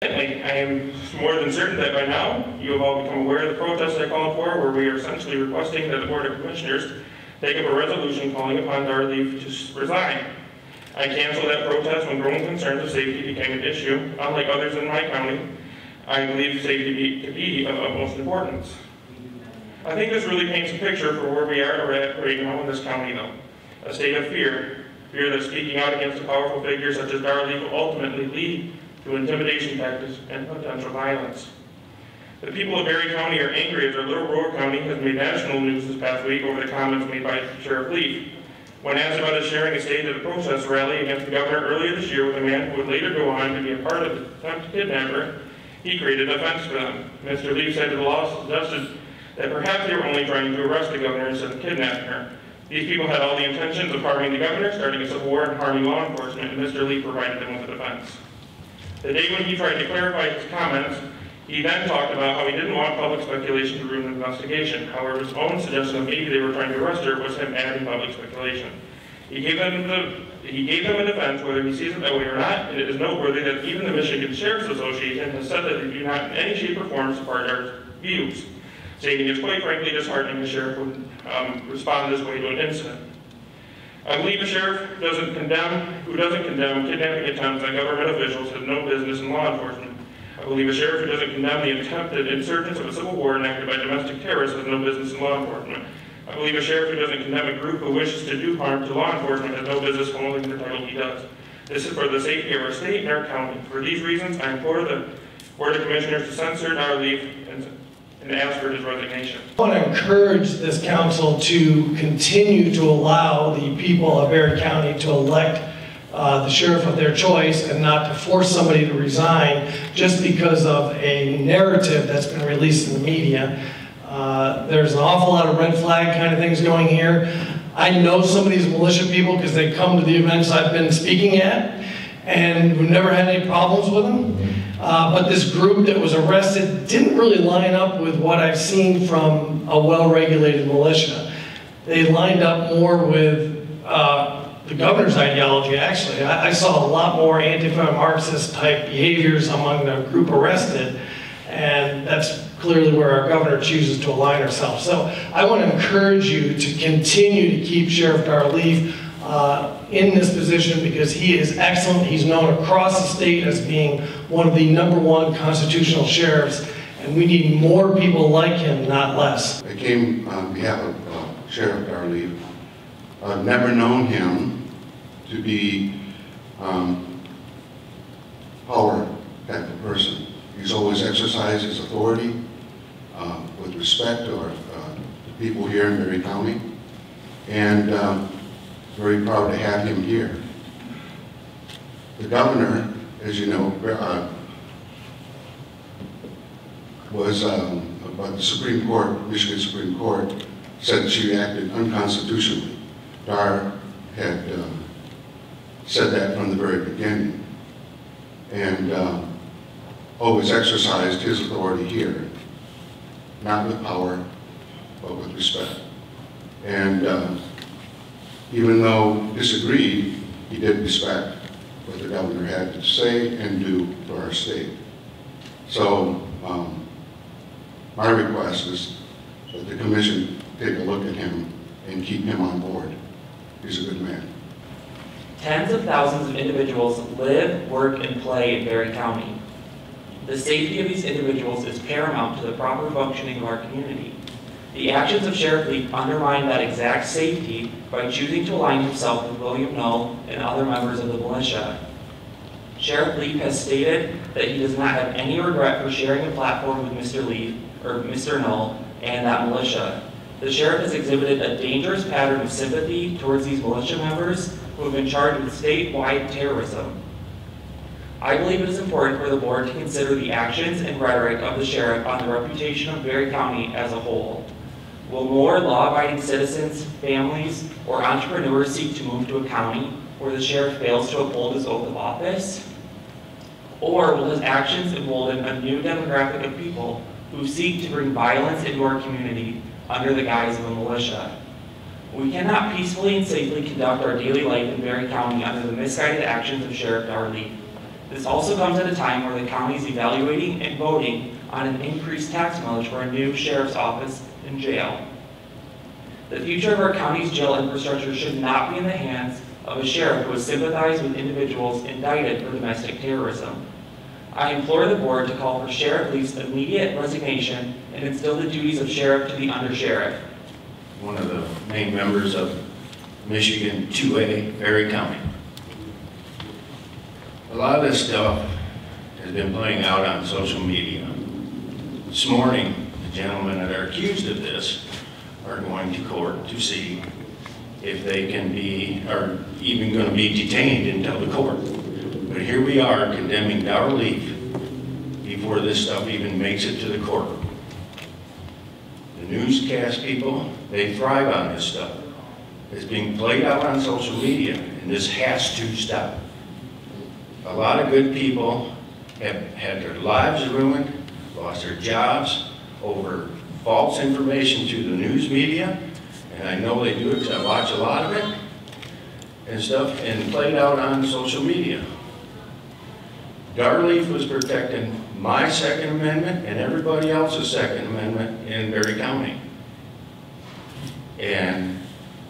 I am more than certain that by now you have all become aware of the protest I called for, where we are essentially requesting that the Board of Commissioners take up a resolution calling upon Dar Leaf to resign. I canceled that protest when growing concerns of safety became an issue. Unlike others in my county, I believe safety to be of utmost importance. I think this really paints a picture for where we are at right now in this county, though. A state of fear that speaking out against a powerful figure such as Dar Leaf will ultimately lead to intimidation tactics and potential violence. The people of Berry County are angry as our little rural county has made national news this past week over the comments made by Sheriff Leaf. When asked about his sharing a stage at a protest rally against the governor earlier this year with a man who would later go on to be a part of the attempt to kidnap her, he created an offense for them. Mr. Leaf said the law suggested that perhaps they were only trying to arrest the governor instead of kidnapping her. These people had all the intentions of harming the governor, starting a civil war, and harming law enforcement, and Mr. Leaf provided them with a defense. The day when he tried to clarify his comments, he then talked about how he didn't want public speculation to ruin the investigation. However, his own suggestion that maybe they were trying to arrest her was him adding public speculation. He gave them a defense, whether he sees it that way or not, and it is noteworthy that even the Michigan Sheriff's Association has said that they do not in any shape or form support our views, stating it's quite frankly disheartening the sheriff would respond this way to an incident. I believe a sheriff who doesn't condemn kidnapping attempts on government officials has no business in law enforcement. I believe a sheriff who doesn't condemn the attempted insurgence of a civil war enacted by domestic terrorists has no business in law enforcement. I believe a sheriff who doesn't condemn a group who wishes to do harm to law enforcement has no business holding the title he does. This is for the safety of our state and our county. For these reasons, I implore the Board of Commissioners to censure Dar Leaf and ask for his resignation. I want to encourage this council to continue to allow the people of Berry County to elect the sheriff of their choice and not to force somebody to resign just because of a narrative that's been released in the media. There's an awful lot of red flag kind of things going here. I know some of these militia people because they come to the events I've been speaking at, and we've never had any problems with them. But this group that was arrested didn't really line up with what I've seen from a well-regulated militia. They lined up more with the governor's ideology, actually. I saw a lot more anti-Marxist type behaviors among the group arrested, and that's clearly where our governor chooses to align herself. So I want to encourage you to continue to keep Sheriff Dar Leaf in this position because he is excellent. He's known across the state as being one of the #1 constitutional sheriffs, and we need more people like him, not less. I came on behalf of Sheriff Dar Leaf. I've never known him to be power type of person. He's always exercised his authority with respect to our people here in Berry County, and very proud to have him here. The governor, as you know, was, but the Supreme Court, Michigan Supreme Court, said she acted unconstitutionally. Dar had said that from the very beginning, and always exercised his authority here, not with power, but with respect. And even though disagreed, he did respect what the governor had to say and do for our state. So my request is that the commission take a look at him and keep him on board. He's a good man. Tens of thousands of individuals live, work, and play in Berry County. The safety of these individuals is paramount to the proper functioning of our community. The actions of Sheriff Leaf undermine that exact safety by choosing to align himself with William Null and other members of the militia. Sheriff Leaf has stated that he does not have any regret for sharing a platform with Mr. Leaf, or Mr. Null, and that militia. The sheriff has exhibited a dangerous pattern of sympathy towards these militia members who have been charged with statewide terrorism. I believe it is important for the board to consider the actions and rhetoric of the sheriff on the reputation of Berry County as a whole. Will more law-abiding citizens, families, or entrepreneurs seek to move to a county where the sheriff fails to uphold his oath of office? Or will his actions embolden a new demographic of people who seek to bring violence into our community under the guise of a militia? We cannot peacefully and safely conduct our daily life in Berry County under the misguided actions of Sheriff Dar Leaf. This also comes at a time where the county is evaluating and voting on an increased tax millage for a new sheriff's office and jail. The future of our county's jail infrastructure should not be in the hands of a sheriff who has sympathized with individuals indicted for domestic terrorism. I implore the board to call for Sheriff Leaf's immediate resignation and instill the duties of sheriff to the under-sheriff. One of the main members of Michigan 2A, Perry County. A lot of this stuff has been playing out on social media. This morning, the gentlemen that are accused of this are going to court to see if they can be, or even going to be detained until the court. But here we are condemning Dar Leaf before this stuff even makes it to the court. The newscast people, they thrive on this stuff. It's being played out on social media, and this has to stop. A lot of good people have had their lives ruined, lost their jobs over false information through the news media, and I know they do it because I watch a lot of it and stuff, and played out on social media. Dar Leaf was protecting my Second Amendment and everybody else's Second Amendment in Perry County. And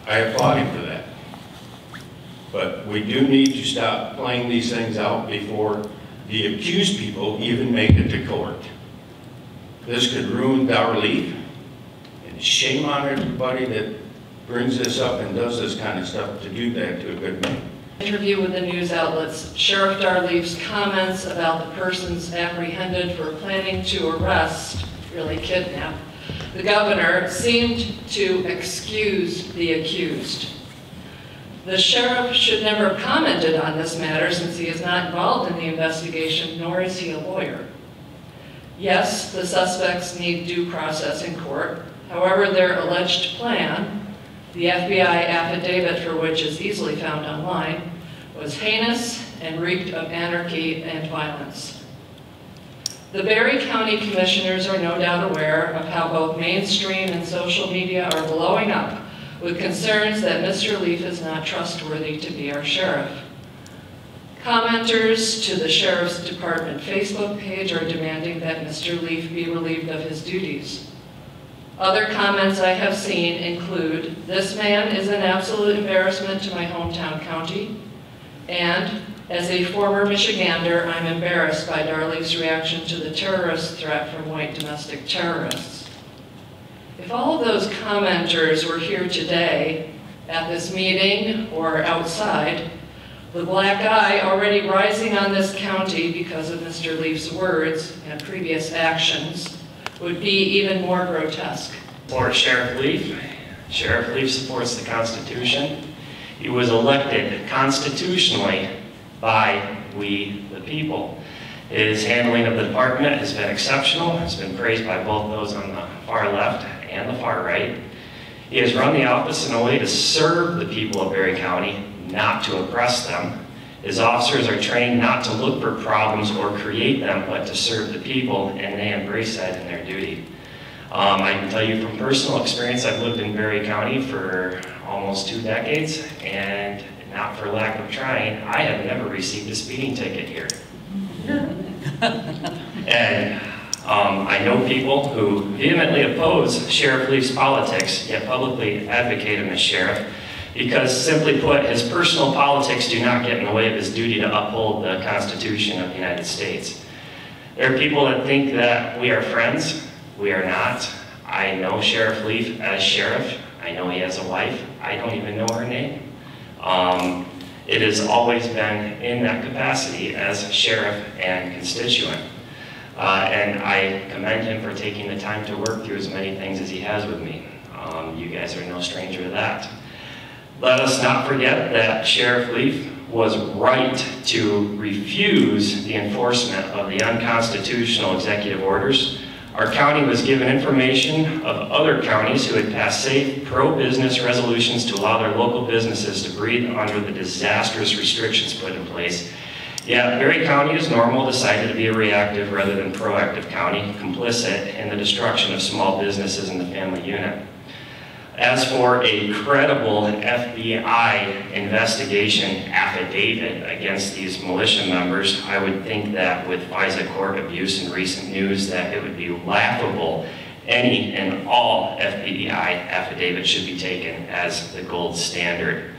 I applaud him for that. But we do need to stop playing these things out before the accused people even make it to court. This could ruin Dar Leaf, and shame on everybody that brings this up and does this kind of stuff to do that to a good man. Interview with the news outlets, Sheriff Dar Leaf's comments about the persons apprehended for planning to arrest, really kidnap, the governor seemed to excuse the accused. The sheriff should never have commented on this matter since he is not involved in the investigation, nor is he a lawyer. Yes, the suspects need due process in court. However, their alleged plan, the FBI affidavit for which is easily found online, was heinous and reeked of anarchy and violence. The Perry County Commissioners are no doubt aware of how both mainstream and social media are blowing up with concerns that Mr. Leaf is not trustworthy to be our sheriff. Commenters to the Sheriff's Department Facebook page are demanding that Mr. Leaf be relieved of his duties. Other comments I have seen include, "This man is an absolute embarrassment to my hometown county," and, "As a former Michigander, I'm embarrassed by Dar Leaf's reaction to the terrorist threat from white domestic terrorists." If all of those commenters were here today at this meeting or outside, the black eye already rising on this county because of Mr. Leaf's words and previous actions would be even more grotesque. For Sheriff Leaf. Sheriff Leaf supports the Constitution. He was elected constitutionally by we, the people. His handling of the department has been exceptional. It's been praised by both those on the far left and the far right. He has run the office in a way to serve the people of Perry County, not to oppress them. His officers are trained not to look for problems or create them, but to serve the people, and they embrace that in their duty. I can tell you from personal experience, I've lived in Perry County for almost 2 decades, and not for lack of trying, I have never received a speeding ticket here. And I know people who vehemently oppose Sheriff Leaf's politics, yet publicly advocate him as sheriff, because simply put, his personal politics do not get in the way of his duty to uphold the Constitution of the United States. There are people that think that we are friends. We are not. I know Sheriff Leaf as sheriff. I know he has a wife. I don't even know her name. It has always been in that capacity as sheriff and constituent. And I commend him for taking the time to work through as many things as he has with me. You guys are no stranger to that. Let us not forget that Sheriff Leaf was right to refuse the enforcement of the unconstitutional executive orders. Our county was given information of other counties who had passed safe, pro-business resolutions to allow their local businesses to breathe under the disastrous restrictions put in place. Yet, Perry County, as normal, decided to be a reactive rather than proactive county, complicit in the destruction of small businesses in the family unit. As for a credible FBI investigation affidavit against these militia members, I would think that with FISA court abuse in recent news that it would be laughable. Any and all FBI affidavits should be taken as the gold standard,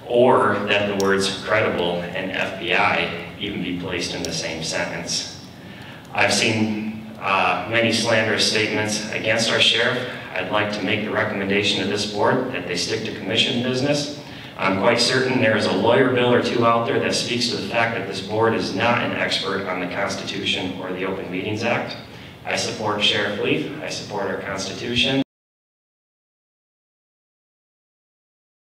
or that the words credible and FBI even be placed in the same sentence. I've seen many slanderous statements against our sheriff. I'd like to make the recommendation to this board that they stick to commission business. I'm quite certain there is a lawyer bill or two out there that speaks to the fact that this board is not an expert on the Constitution or the Open Meetings Act. I support Sheriff Leaf, I support our Constitution,